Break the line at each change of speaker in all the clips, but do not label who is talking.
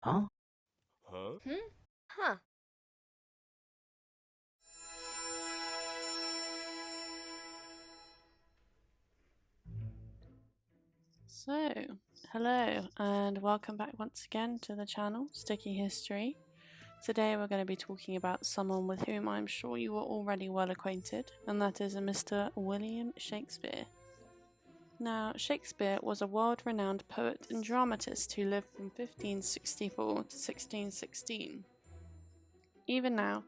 Huh?
Huh.
So, hello and welcome back once again to the channel, Sticky History. Today we're going to be talking about someone with whom I'm sure you are already well acquainted, and that is a Mr. William Shakespeare. Now, Shakespeare was a world-renowned poet and dramatist who lived from 1564 to 1616. Even now,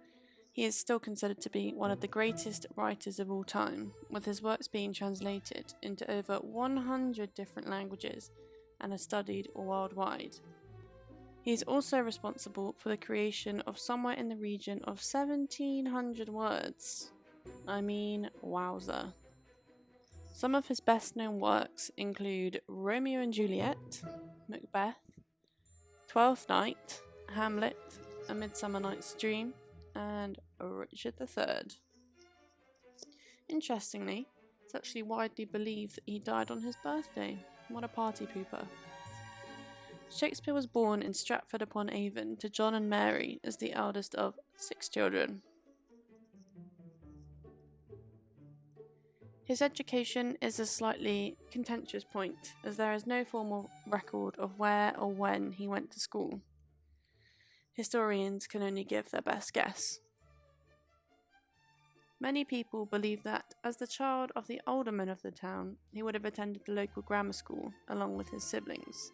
he is still considered to be one of the greatest writers of all time, with his works being translated into over 100 different languages and are studied worldwide. He is also responsible for the creation of somewhere in the region of 1700 words. I mean, wowza. Some of his best known works include Romeo and Juliet, Macbeth, Twelfth Night, Hamlet, A Midsummer Night's Dream, and Richard III. Interestingly, it's actually widely believed that he died on his birthday. What a party pooper. Shakespeare was born in Stratford-upon-Avon to John and Mary as the eldest of 6 children. His education is a slightly contentious point, as there is no formal record of where or when he went to school. Historians can only give their best guess. Many people believe that, as the child of the alderman of the town, he would have attended the local grammar school along with his siblings.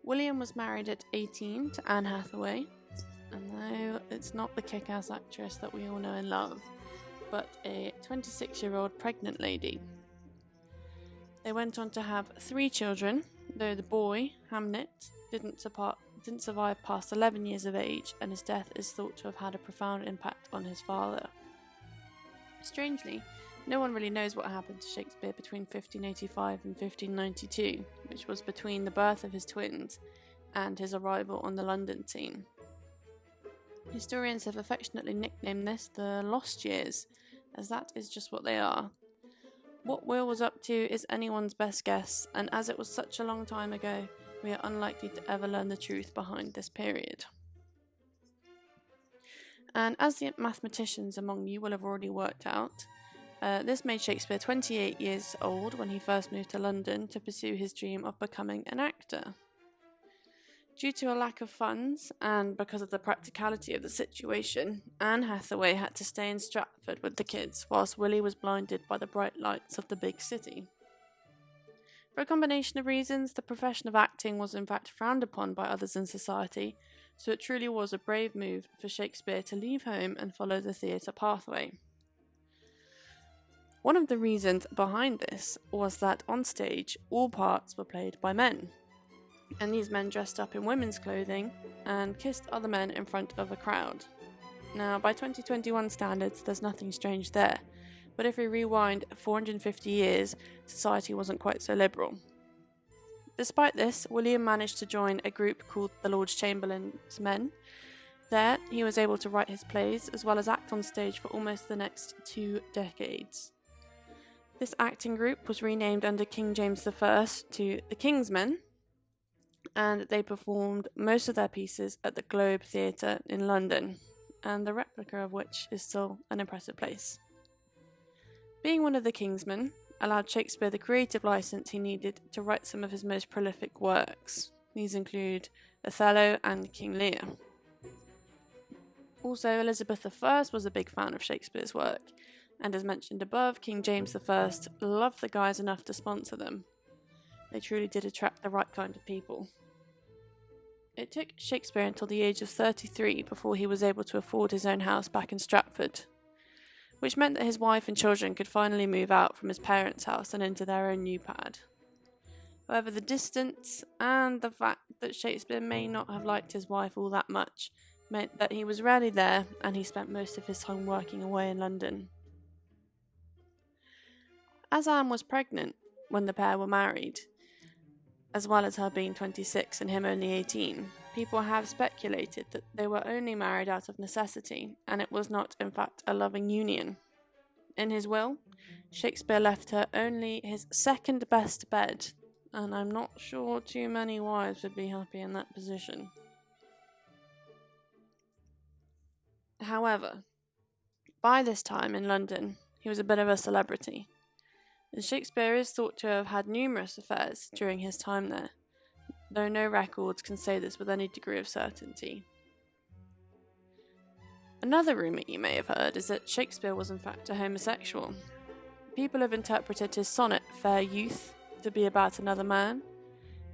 William was married at 18 to Anne Hathaway, and no, it's not the kick-ass actress that we all know and love, but a 26-year-old pregnant lady. They went on to have 3 children, though the boy, Hamnet, didn't survive past 11 years of age, and his death is thought to have had a profound impact on his father. Strangely, no one really knows what happened to Shakespeare between 1585 and 1592, which was between the birth of his twins and his arrival on the London scene. Historians have affectionately nicknamed this the Lost Years, as that is just what they are. What Will was up to is anyone's best guess, and as it was such a long time ago, we are unlikely to ever learn the truth behind this period. And as the mathematicians among you will have already worked out, this made Shakespeare 28 years old when he first moved to London to pursue his dream of becoming an actor. Due to a lack of funds, and because of the practicality of the situation, Anne Hathaway had to stay in Stratford with the kids, whilst Willie was blinded by the bright lights of the big city. For a combination of reasons, the profession of acting was in fact frowned upon by others in society, so it truly was a brave move for Shakespeare to leave home and follow the theatre pathway. One of the reasons behind this was that on stage, all parts were played by men, and these men dressed up in women's clothing and kissed other men in front of a crowd. Now, by 2021 standards, there's nothing strange there, but if we rewind 450 years, society wasn't quite so liberal. Despite this, William managed to join a group called the Lord Chamberlain's Men. There, he was able to write his plays as well as act on stage for almost the next 2 decades. This acting group was renamed under King James I to the Kingsmen, and they performed most of their pieces at the Globe Theatre in London, and the replica of which is still an impressive place. Being one of the Kingsmen allowed Shakespeare the creative license he needed to write some of his most prolific works. These include Othello and King Lear. Also, Elizabeth I was a big fan of Shakespeare's work, and as mentioned above, King James I loved the guys enough to sponsor them. They truly did attract the right kind of people. It took Shakespeare until the age of 33 before he was able to afford his own house back in Stratford, which meant that his wife and children could finally move out from his parents' house and into their own new pad. However, the distance and the fact that Shakespeare may not have liked his wife all that much meant that he was rarely there, and he spent most of his time working away in London. As Anne was pregnant when the pair were married, as well as her being 26 and him only 18, people have speculated that they were only married out of necessity, and it was not, in fact, a loving union. In his will, Shakespeare left her only his second best bed and I'm not sure too many wives would be happy in that position. However, by this time in London, he was a bit of a celebrity, and Shakespeare is thought to have had numerous affairs during his time there, though no records can say this with any degree of certainty. Another rumour you may have heard is that Shakespeare was in fact a homosexual. People have interpreted his sonnet, Fair Youth, to be about another man.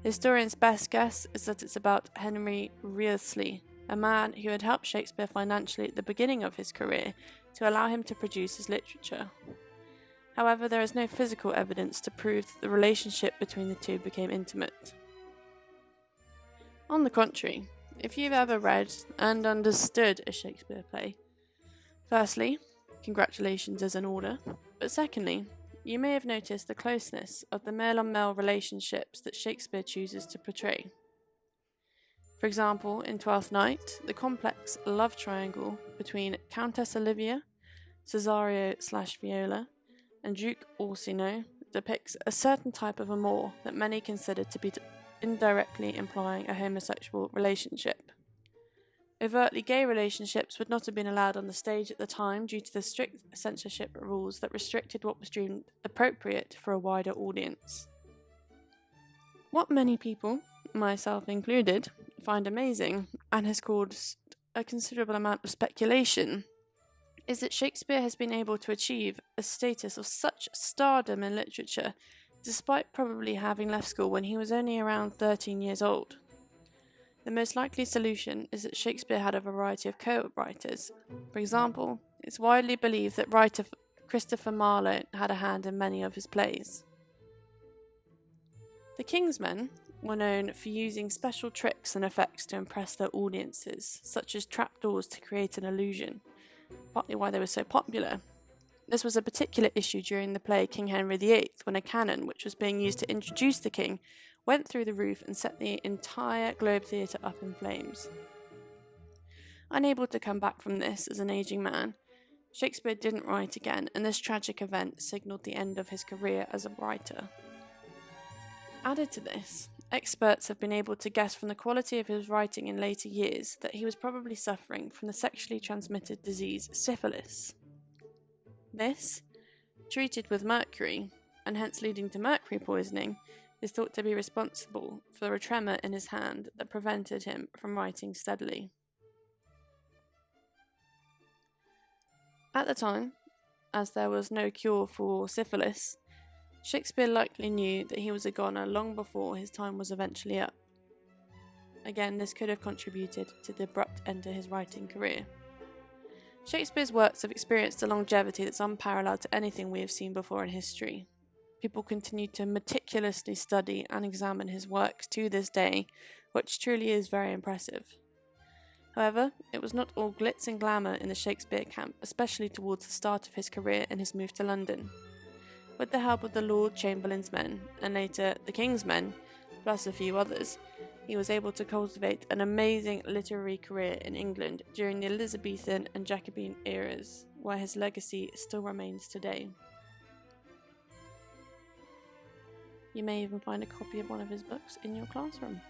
Historians' best guess is that it's about Henry Wriothesley, a man who had helped Shakespeare financially at the beginning of his career to allow him to produce his literature. However, there is no physical evidence to prove that the relationship between the two became intimate. On the contrary, if you've ever read and understood a Shakespeare play, firstly, congratulations is in order, but secondly, you may have noticed the closeness of the male-on-male relationships that Shakespeare chooses to portray. For example, in Twelfth Night, the complex love triangle between Countess Olivia, Cesario/Viola, and Duke Orsino depicts a certain type of amour that many consider to be indirectly implying a homosexual relationship. Overtly gay relationships would not have been allowed on the stage at the time due to the strict censorship rules that restricted what was deemed appropriate for a wider audience. What many people, myself included, find amazing, and has caused a considerable amount of speculation, is that Shakespeare has been able to achieve a status of such stardom in literature despite probably having left school when he was only around 13 years old. The most likely solution is that Shakespeare had a variety of co-writers. For example, it's widely believed that writer Christopher Marlowe had a hand in many of his plays. The Kingsmen were known for using special tricks and effects to impress their audiences, such as trapdoors to create an illusion, partly why they were so popular. This was a particular issue during the play King Henry VIII, when a cannon, which was being used to introduce the king, went through the roof and set the entire Globe Theatre up in flames. Unable to come back from this as an ageing man, Shakespeare didn't write again, and this tragic event signalled the end of his career as a writer. Added to this, experts have been able to guess from the quality of his writing in later years that he was probably suffering from the sexually transmitted disease syphilis. This, treated with mercury, and hence leading to mercury poisoning, is thought to be responsible for a tremor in his hand that prevented him from writing steadily. At the time, as there was no cure for syphilis, Shakespeare likely knew that he was a goner long before his time was eventually up. Again, this could have contributed to the abrupt end to his writing career. Shakespeare's works have experienced a longevity that's unparalleled to anything we have seen before in history. People continue to meticulously study and examine his works to this day, which truly is very impressive. However, it was not all glitz and glamour in the Shakespeare camp, especially towards the start of his career and his move to London. With the help of the Lord Chamberlain's men, and later the Kingsmen, plus a few others, he was able to cultivate an amazing literary career in England during the Elizabethan and Jacobean eras, where his legacy still remains today. You may even find a copy of one of his books in your classroom.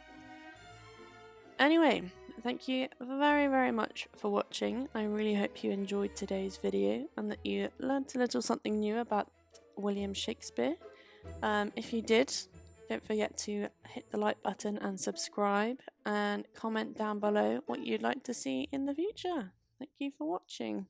Anyway, thank you very, very much for watching. I really hope you enjoyed today's video and that you learnt a little something new about William Shakespeare. If you did, don't forget to hit the like button and subscribe, and comment down below what you'd like to see in the future. Thank you for watching.